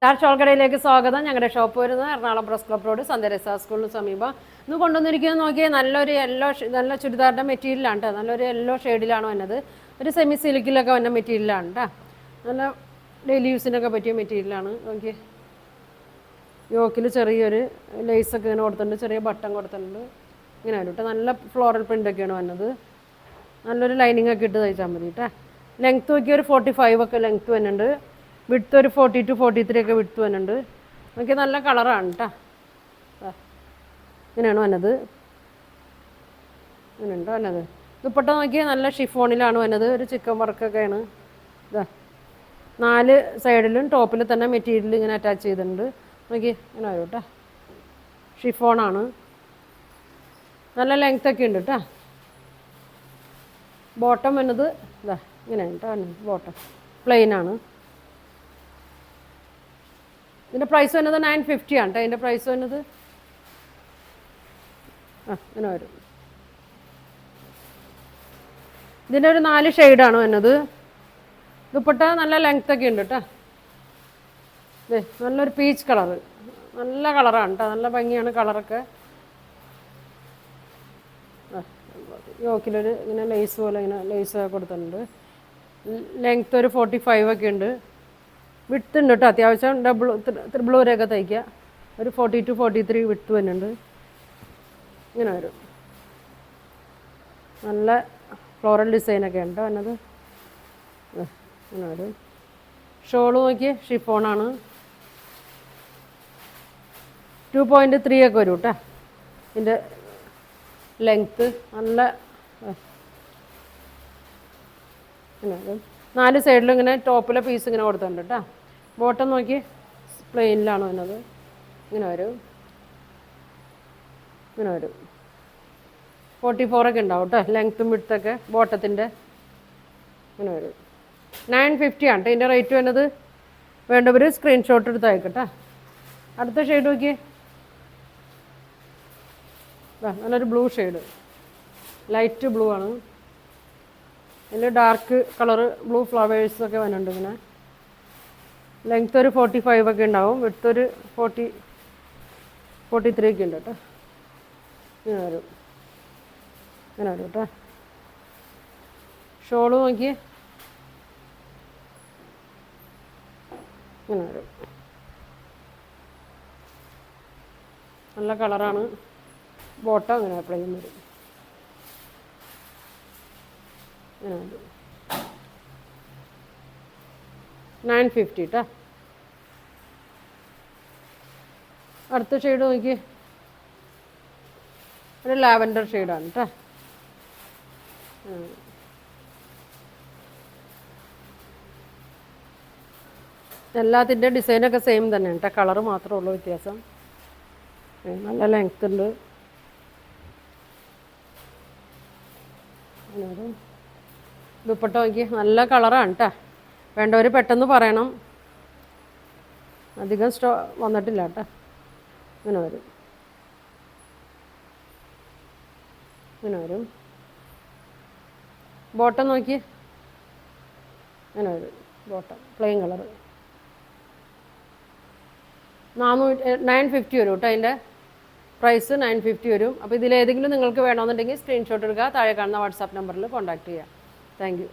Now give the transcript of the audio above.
Shawl കടയിലേക്ക് സ്വാഗതം. ഞങ്ങളുടെ ഷോപ്പ് വരുന്നത് എറണാകുളം പ്രസ് ക്ലബ് റോഡ് സന്ധ്യരസ സ്കൂളിന് സമീപം. ഇന്ന് കൊണ്ടുവന്നിരിക്കുന്നത് നോക്കിയാൽ നല്ലൊരു നല്ല ചുരിദാറിൻ്റെ മെറ്റീരിയലാണ് കേട്ടോ. നല്ലൊരു യെല്ലോ ഷെയ്ഡിലാണ് വന്നത്. ഒരു സെമി സിൽക്കിലൊക്കെ വന്ന മെറ്റീരിയലാണ് കേട്ടോ. നല്ല ഡെയിലി യൂസിനൊക്കെ പറ്റിയ മെറ്റീരിയലാണ്. നോക്കിയേ, യോക്കിൽ ചെറിയൊരു ലേസൊക്കെ ഇങ്ങനെ കൊടുത്തിട്ടുണ്ട്, ചെറിയ ബട്ടൺ കൊടുത്തിട്ടുണ്ട്. ഇങ്ങനെ വരും കേട്ടോ. നല്ല ഫ്ലോറൽ പ്രിൻ്റൊക്കെയാണ് വന്നത്. നല്ലൊരു ലൈനിങ് ഒക്കെ ഇട്ട് തയ്ച്ചാൽ മതി കേട്ടോ. ലെങ്ത്ത് നോക്കിയാൽ ഒരു 45 ഒക്കെ ലെങ്ത്ത് വരുന്നുണ്ട്. വിഡ്ത്ത് ഒരു 42 43 ഒക്കെ വിഡ്ത്ത് വരുന്നുണ്ട്. നോക്കിയാൽ നല്ല കളറാണ് കേട്ടോ. ഇങ്ങനെയാണ് വന്നത്. ഇങ്ങനെയുണ്ട് വന്നത്. ദുപ്പട്ട നോക്കിയാൽ നല്ല ഷിഫോണിലാണ് വന്നത്. ഒരു ചിക്കൻ വർക്കൊക്കെയാണ്. ഇതാ 4 സൈഡിലും ടോപ്പിൽ തന്നെ മെറ്റീരിയൽ ഇങ്ങനെ അറ്റാച്ച് ചെയ്തിട്ടുണ്ട്. നോക്കി ഇങ്ങനെ വരും കേട്ടോ. ഷിഫോണാണ്. നല്ല ലെങ്ത്തൊക്കെ ഉണ്ട് കേട്ടോ. ബോട്ടം വന്നത് ഇതാ ഇങ്ങനെയാണ് കേട്ടോ. ബോട്ടം പ്ലെയിനാണ്. ഇതിൻ്റെ പ്രൈസ് വന്നത് 950 ആണ് കേട്ടോ. അതിൻ്റെ പ്രൈസ് വന്നത് ഇങ്ങനെ വരും. ഇതിൻ്റെ ഒരു 4 ഷെയ്ഡാണ് വന്നത്. ദുപ്പട്ട നല്ല ലെങ്ത്തൊക്കെ ഉണ്ട് കേട്ടോ. നല്ലൊരു പീച്ച് കളറ്, നല്ല കളറാണ് കേട്ടോ. നല്ല ഭംഗിയാണ് കളറൊക്കെ. യോക്കിലൊരു ഇങ്ങനെ ലേസ് പോലെ ഇങ്ങനെ ലേസ് കൊടുത്തിട്ടുണ്ട്. ലെങ്ത്ത് ഒരു 45 ഒക്കെ ഉണ്ട്. വിഡ്ത്ത് ഉണ്ട് കേട്ടോ. അത്യാവശ്യം ത്രിബിൾ വരെയൊക്കെ തയ്ക്കുക. ഒരു 42 43 വിഡ്ത്ത് വരുന്നുണ്ട്. ഇങ്ങനെ വരും. നല്ല ഫ്ലോറൽ ഡിസൈനൊക്കെ ഉണ്ട് വന്നത്. ഇങ്ങനെ വരും. ഷോള് നോക്കിയേ, ഷിഫോണാണ്. 2.3 ഒക്കെ വരും കേട്ടോ. ഇതിൻ്റെ ലെങ്ത്ത് നല്ല ഇങ്ങനെ വരും. 4 സൈഡിലും ഇങ്ങനെ ടോപ്പിലെ പീസ് ഇങ്ങനെ കൊടുത്തിട്ടുണ്ട് കേട്ടോ. ബോട്ടം നോക്കി പ്ലെയിനിലാണ് വന്നത്. ഇങ്ങനെ വരും. ഇങ്ങനെ വരും. 44 ഒക്കെ ഉണ്ടാവും കേട്ടോ. ലെങ്ത്തും വിഡ്ത്തൊക്കെ ബോട്ടത്തിൻ്റെ. ഇങ്ങനെ വരും. 950 ആണ് കേട്ടോ ഇതിൻ്റെ റേറ്റ് വരുന്നത്. വേണ്ടവർ സ്ക്രീൻഷോട്ട് എടുത്ത് അയക്കട്ടെ. അടുത്ത ഷെയ്ഡ് നോക്കിയേ, നല്ലൊരു ബ്ലൂ ഷെയ്ഡ്, ലൈറ്റ് ബ്ലൂ ആണ്. ഇതിൽ ഡാർക്ക് കളറ് ബ്ലൂ ഫ്ലവേഴ്സൊക്കെ വരുന്നുണ്ട്. ഇങ്ങനെ ലെങ്ത്ത് ഒരു 45 ഒക്കെ ഉണ്ടാവും. വിഡ്ത്ത് ഒരു 43 ഒക്കെ ഉണ്ട് കേട്ടോ. ഇങ്ങനെ വരും. ഇങ്ങനെ വരും കേട്ടോ. ഷോള് നോക്കിയേ, ഇങ്ങനെ വരും. നല്ല കളറാണ്. ബോട്ടം ഇങ്ങനെ പ്ലെയിൻ വരും. ഇങ്ങനെ വരും. 950 കേട്ടോ. അടുത്ത ഷെയ്ഡ് നോക്കിയേ, ഒരു ലാവൻഡർ ഷെയ്ഡാണ് കേട്ടോ. എല്ലാത്തിൻ്റെ ഡിസൈനൊക്കെ സെയിം തന്നെയാണ് കേട്ടോ. കളറ് മാത്രമേ ഉള്ളൂ വ്യത്യാസം. നല്ല ലെങ്ത് ഉണ്ട്. ദുപ്പട്ട നോക്കി നല്ല കളറാണ് കേട്ടോ. വേണ്ടവർ പെട്ടെന്ന് പറയണം. അധികം വന്നിട്ടില്ല കേട്ടോ. ഇങ്ങനെ വരും. ഇങ്ങനെ വരും. ബോട്ടം നോക്കി ഇങ്ങനെ വരും. Bottom plain colour. 950 വരും കേട്ടോ. അതിൻ്റെ പ്രൈസ് 950 വരും. അപ്പോൾ ഇതിലേതെങ്കിലും നിങ്ങൾക്ക് വേണമെന്നുണ്ടെങ്കിൽ സ്ക്രീൻഷോട്ട് എടുക്കുക. താഴെ കാണുന്ന വാട്സാപ്പ് നമ്പറിൽ കോൺടാക്റ്റ് ചെയ്യുക. Thank you.